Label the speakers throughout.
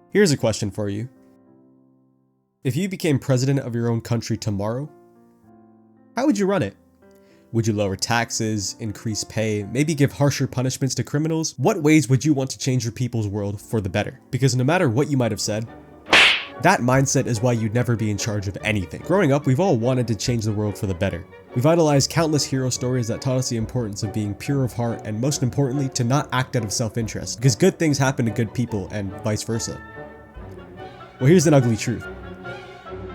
Speaker 1: Here's a question for you. If you became president of your own country tomorrow, how would you run it? Would you lower taxes, increase pay, maybe give harsher punishments to criminals? What ways would you want to change your people's world for the better? Because no matter what you might have said, that mindset is why you'd never be in charge of anything. Growing up, we've all wanted to change the world for the better. We've idolized countless hero stories that taught us the importance of being pure of heart and, most importantly, to not act out of self-interest, because good things happen to good people and vice versa. Well, here's an ugly truth.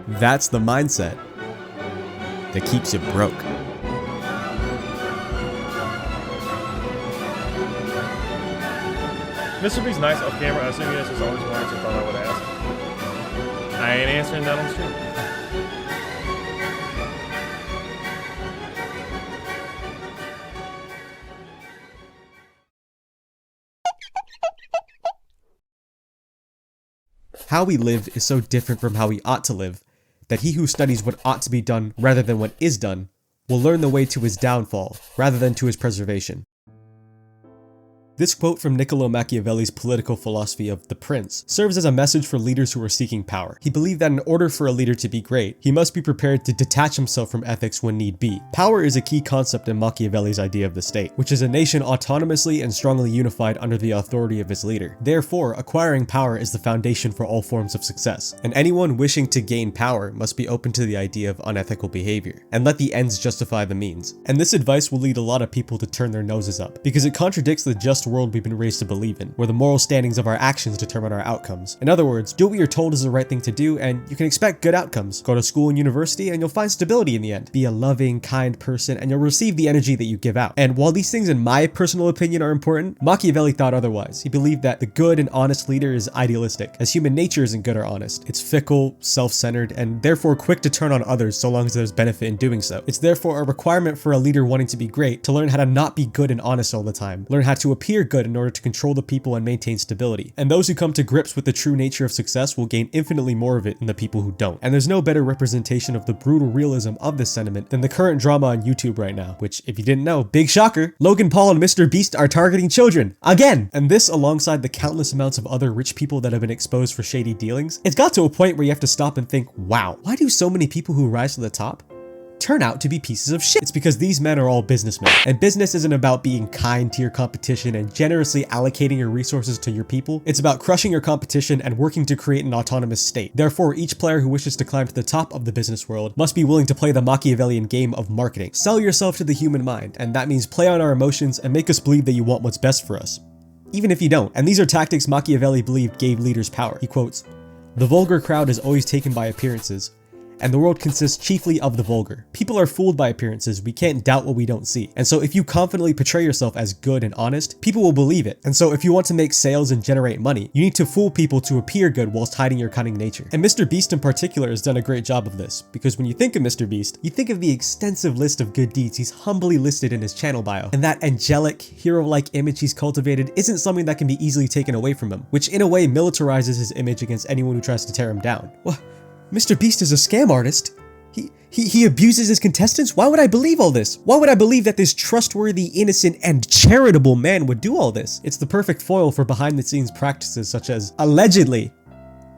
Speaker 1: That's the mindset that keeps you broke.
Speaker 2: Mr. B's nice off camera. I assume he answers always one answer I thought I would ask. I ain't answering that on stream.
Speaker 1: How we live is so different from how we ought to live, that he who studies what ought to be done rather than what is done will learn the way to his downfall rather than to his preservation. This quote from Niccolo Machiavelli's political philosophy of The Prince serves as a message for leaders who are seeking power. He believed that in order for a leader to be great, he must be prepared to detach himself from ethics when need be. Power is a key concept in Machiavelli's idea of the state, which is a nation autonomously and strongly unified under the authority of its leader. Therefore, acquiring power is the foundation for all forms of success, and anyone wishing to gain power must be open to the idea of unethical behavior, and let the ends justify the means. And this advice will lead a lot of people to turn their noses up, because it contradicts the just world we've been raised to believe in, where the moral standings of our actions determine our outcomes. In other words, do what you're told is the right thing to do and you can expect good outcomes. Go to school and university and you'll find stability in the end. Be a loving, kind person and you'll receive the energy that you give out. And while these things in my personal opinion are important, Machiavelli thought otherwise. He believed that the good and honest leader is idealistic, as human nature isn't good or honest. It's fickle, self-centered, and therefore quick to turn on others so long as there's benefit in doing so. It's therefore a requirement for a leader wanting to be great to learn how to not be good and honest all the time. Learn how to appear good in order to control the people and maintain stability. And those who come to grips with the true nature of success will gain infinitely more of it than the people who don't. And there's no better representation of the brutal realism of this sentiment than the current drama on YouTube right now, which, if you didn't know, big shocker, Logan Paul and Mr. Beast are targeting children again. And this, alongside the countless amounts of other rich people that have been exposed for shady dealings, it's got to a point where you have to stop and think, wow, why do so many people who rise to the top turn out to be pieces of shit? It's because these men are all businessmen, and business isn't about being kind to your competition and generously allocating your resources to your people. It's about crushing your competition and working to create an autonomous state. Therefore, each player who wishes to climb to the top of the business world must be willing to play the Machiavellian game of marketing. Sell yourself to the human mind, and that means play on our emotions and make us believe that you want what's best for us, even if you don't. And these are tactics Machiavelli believed gave leaders power. He quotes, "The vulgar crowd is always taken by appearances, and the world consists chiefly of the vulgar. People are fooled by appearances. We can't doubt what we don't see. And so if you confidently portray yourself as good and honest, people will believe it. And so if you want to make sales and generate money, you need to fool people to appear good whilst hiding your cunning nature." And Mr. Beast in particular has done a great job of this, because when you think of Mr. Beast, you think of the extensive list of good deeds he's humbly listed in his channel bio. And that angelic, hero-like image he's cultivated isn't something that can be easily taken away from him, which in a way militarizes his image against anyone who tries to tear him down. Well, Mr. Beast is a scam artist. He abuses his contestants? Why would I believe all this? Why would I believe that this trustworthy, innocent, and charitable man would do all this? It's the perfect foil for behind-the-scenes practices such as, allegedly,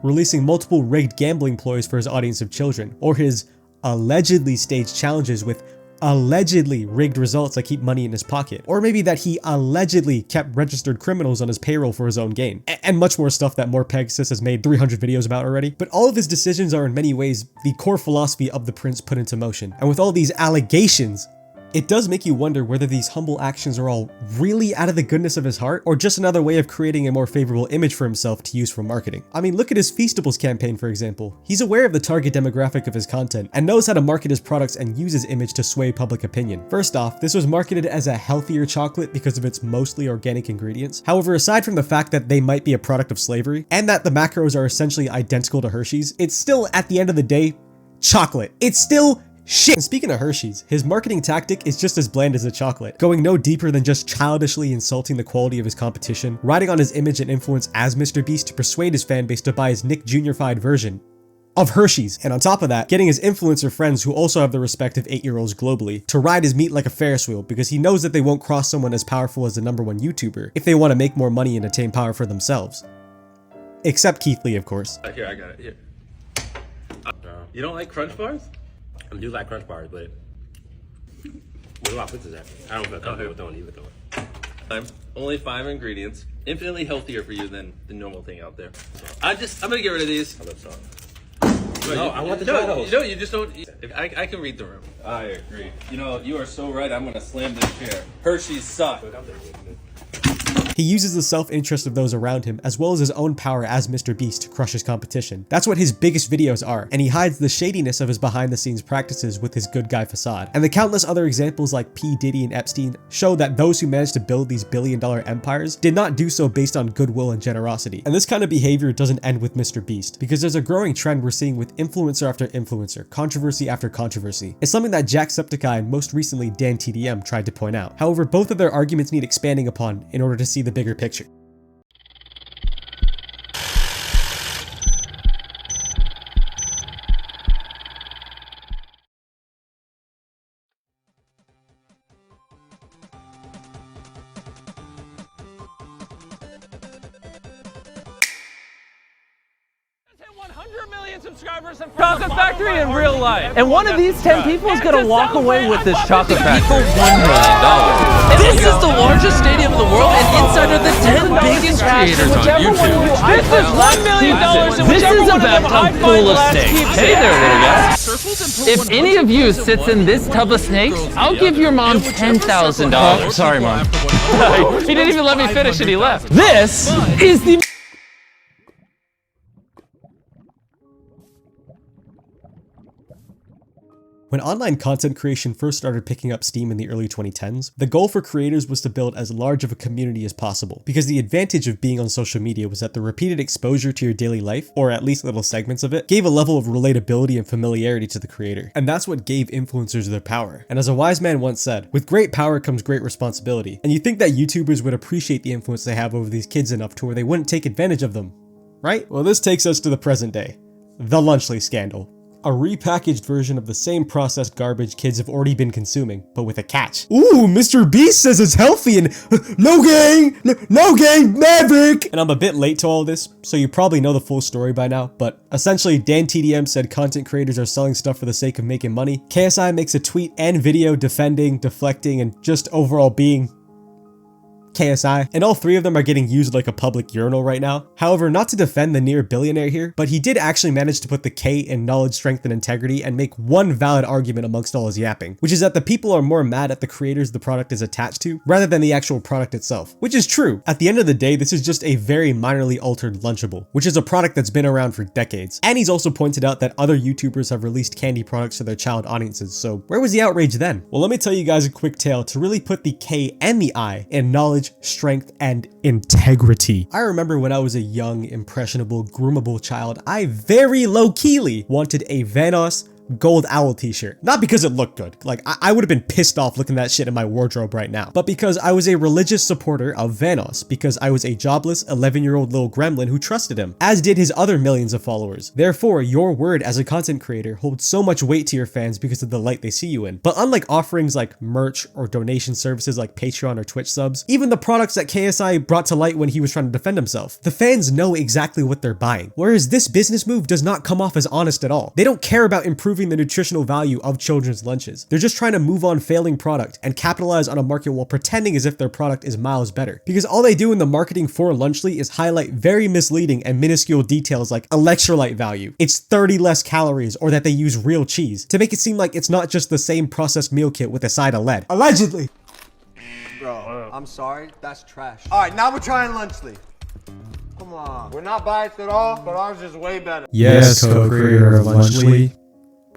Speaker 1: releasing multiple rigged gambling ploys for his audience of children, or his allegedly staged challenges with allegedly rigged results that keep money in his pocket, or maybe that he allegedly kept registered criminals on his payroll for his own gain, and much more stuff that More Pegasus has made 300 videos about already. But all of his decisions are in many ways the core philosophy of the Prince put into motion, and with all these allegations, it does make you wonder whether these humble actions are all really out of the goodness of his heart, or just another way of creating a more favorable image for himself to use for marketing. I mean, look at his Feastables campaign, for example. He's aware of the target demographic of his content and knows how to market his products and use his image to sway public opinion. First off, this was marketed as a healthier chocolate because of its mostly organic ingredients. However, aside from the fact that they might be a product of slavery, and that the macros are essentially identical to Hershey's, it's still, at the end of the day, chocolate. It's still shit. And speaking of Hershey's, his marketing tactic is just as bland as the chocolate, going no deeper than just childishly insulting the quality of his competition, riding on his image and influence as Mr. Beast to persuade his fan base to buy his Nick Jr.-fied version of Hershey's, and on top of that, getting his influencer friends who also have the respective 8-year-olds globally to ride his meat like a Ferris wheel, because he knows that they won't cross someone as powerful as the #1 YouTuber if they want to make more money and attain power for themselves. except Keith Lee, of course.
Speaker 3: Here, I got it. Here. You don't like Crunch Bars?
Speaker 4: I do like Crunch Bars, but what do I put to that? I don't feel comfortable with throwing either.
Speaker 3: Only 5 ingredients. Infinitely healthier for you than the normal thing out there. I'm gonna get rid of these.
Speaker 4: I love salt.
Speaker 3: No,
Speaker 4: I want to try those.
Speaker 3: No, you just don't. I can read the room. I agree. You know, you are so right. I'm gonna slam this chair. Hershey's suck.
Speaker 1: He uses the self-interest of those around him as well as his own power as Mr. Beast to crush his competition. That's what his biggest videos are, and he hides the shadiness of his behind-the-scenes practices with his good guy facade. And the countless other examples like P. Diddy and Epstein show that those who managed to build these billion-dollar empires did not do so based on goodwill and generosity. And this kind of behavior doesn't end with Mr. Beast, because there's a growing trend we're seeing with influencer after influencer, controversy after controversy. It's something that Jacksepticeye and most recently Dan TDM tried to point out. However, both of their arguments need expanding upon in order to see the bigger picture.
Speaker 5: Chocolate factory in real life. And one of these 10 people is going to walk away with this chocolate factory.
Speaker 6: For $1 million. This is the largest stadium in the world and inside are the 10 biggest creators on YouTube.
Speaker 5: This is $1 million.
Speaker 6: This is a bathtub full of snakes. Hey there, little guy. If any of you sits in this tub of snakes, I'll give your mom $10,000. Sorry, Mom.
Speaker 5: He didn't even let me finish and he left. This is the...
Speaker 1: When online content creation first started picking up steam in the early 2010s, the goal for creators was to build as large of a community as possible, because the advantage of being on social media was that the repeated exposure to your daily life, or at least little segments of it, gave a level of relatability and familiarity to the creator. And that's what gave influencers their power. And as a wise man once said, with great power comes great responsibility. And you think that YouTubers would appreciate the influence they have over these kids enough to where they wouldn't take advantage of them, right? Well, this takes us to the present day. The Lunchley scandal. A repackaged version of the same processed garbage kids have already been consuming, but with a catch. Ooh, Mr. Beast says it's healthy and Logan, Maverick! And I'm a bit late to all this, so you probably know the full story by now, but essentially Dan TDM said content creators are selling stuff for the sake of making money. KSI makes a tweet and video defending, deflecting, and just overall being KSI, and all 3 of them are getting used like a public urinal right now. However, not to defend the near billionaire here, but he did actually manage to put the K in knowledge, strength, and integrity and make one valid argument amongst all his yapping, which is that the people are more mad at the creators the product is attached to, rather than the actual product itself, which is true. At the end of the day, this is just a very minorly altered Lunchable, which is a product that's been around for decades. And he's also pointed out that other YouTubers have released candy products to their child audiences, so where was the outrage then? Well, let me tell you guys a quick tale to really put the K and the I in knowledge, strength, and integrity. I remember when I was a young, impressionable, groomable child, I very low-keyly wanted a Vanoss gold owl t-shirt. Not because it looked good. Like, I would have been pissed off looking at that shit in my wardrobe right now. But because I was a religious supporter of Vanoss, because I was a jobless 11-year-old little gremlin who trusted him, as did his other millions of followers. Therefore, your word as a content creator holds so much weight to your fans because of the light they see you in. But unlike offerings like merch or donation services like Patreon or Twitch subs, even the products that KSI brought to light when he was trying to defend himself, the fans know exactly what they're buying. Whereas this business move does not come off as honest at all. They don't care about improving the nutritional value of children's lunches. They're just trying to move on failing product and capitalize on a market while pretending as if their product is miles better. Because all they do in the marketing for Lunchly is highlight very misleading and minuscule details like electrolyte value, it's 30 less calories, or that they use real cheese, to make it seem like it's not just the same processed meal kit with a side of lead. Allegedly!
Speaker 7: Bro, I'm sorry, that's trash. Alright, now we're trying Lunchly. Come on. We're not biased at all, but ours is way better.
Speaker 1: Yes, co-creator of Lunchly.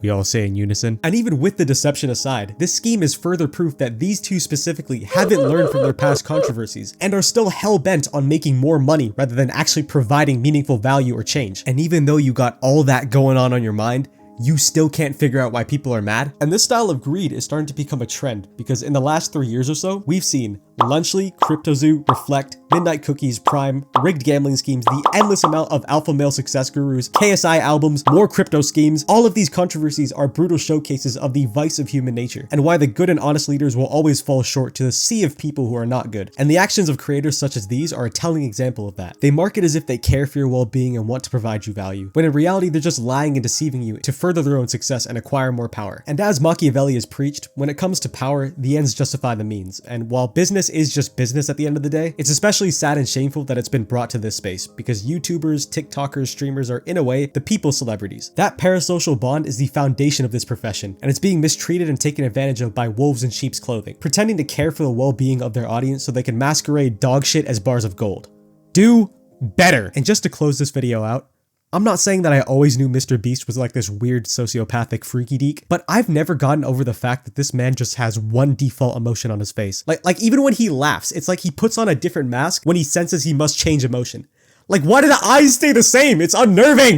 Speaker 1: We all say in unison. And even with the deception aside, this scheme is further proof that these two specifically haven't learned from their past controversies and are still hell-bent on making more money rather than actually providing meaningful value or change. And even though you got all that going on your mind, you still can't figure out why people are mad. And this style of greed is starting to become a trend because in the last 3 years or so, we've seen Lunchly, CryptoZoo, Reflect, Midnight Cookies, Prime, rigged gambling schemes, the endless amount of alpha male success gurus, KSI albums, more crypto schemes, all of these controversies are brutal showcases of the vice of human nature, and why the good and honest leaders will always fall short to the sea of people who are not good. And the actions of creators such as these are a telling example of that. They market as if they care for your well-being and want to provide you value, when in reality they're just lying and deceiving you to further their own success and acquire more power. And as Machiavelli has preached, when it comes to power, the ends justify the means, and while business is just business at the end of the day, it's especially sad and shameful that it's been brought to this space, because YouTubers, TikTokers, streamers are in a way the people's celebrities. That parasocial bond is the foundation of this profession, and it's being mistreated and taken advantage of by wolves in sheep's clothing, pretending to care for the well-being of their audience so they can masquerade dog shit as bars of gold. Do better! And just to close this video out, I'm not saying that I always knew Mr. Beast was like this weird sociopathic freaky deek, but I've never gotten over the fact that this man just has one default emotion on his face. Like even when he laughs, it's like he puts on a different mask when he senses he must change emotion. Like, why do the eyes stay the same? It's unnerving!